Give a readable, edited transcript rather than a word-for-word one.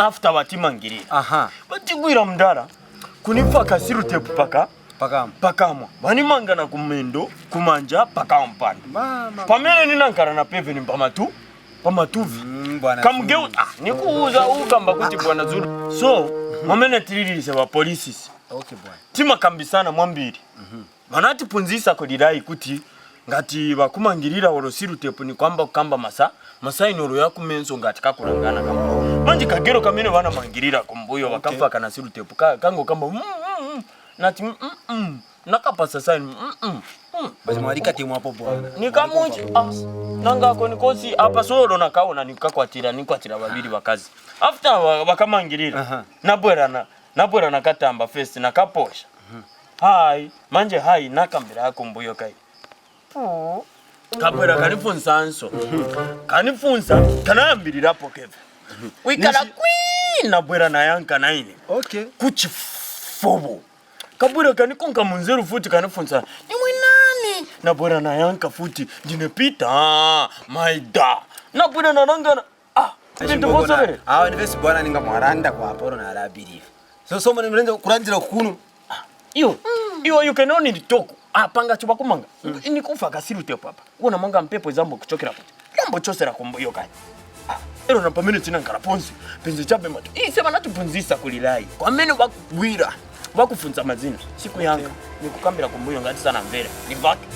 after batimangirira batigwira mndala kunifa kasiru tepu pakamwa banimangana kumendo kumanja pakampana pamene ninankara na peveni pamatuvi kamgeu nikuuza ukamba kuti bwana Zulu so mamene tililise wa police bwana tima kambisana mwambiri manati punzisa kodirai kuti ngati bakumangirira orosiru tepu ni kwamba kukamba masa inoro ya kumenso ngati kakulangana kamba manje kagero kamene wana mangirira kumbuyo wakafa kana siru tepu kango kamba nati nakapasa sign basi mwalika timu hapo bwana nikamuji nanga ko nikosi apa solo nakaona nikakwatira babiri bakazi after bakamangirira nabwera nakatamba first nakaposha hai manje hai nakambira akumbuyo kai kabwera kanifunsanso kanifunsa kanambirirapo keve wikala kwii nabwera nayanka naine kuchifobo kabwera kanikonka munzeru futi kanifunsa nimwe nani nabwera nayanka futi ndinepita maida nabwera nanangana ndindikozovere awa ndivesi bwana ninga mwaranda kwa aporo na alabirifu so mwene mrenzo kuranjira kukunu iyo you can only talk panga chuba kumanga nikufa kasiru tepo hapa uona manga mpepo zambo kuchokera pote yambo chosera kumbuyo kani ero na pamene tina nkaraponzi penze chape matu sema natupunzisa kulirai kwa mene bakugwira bakufunza mazina siku yanga nikukambira kumbuyo ngati sana mvera ni vaki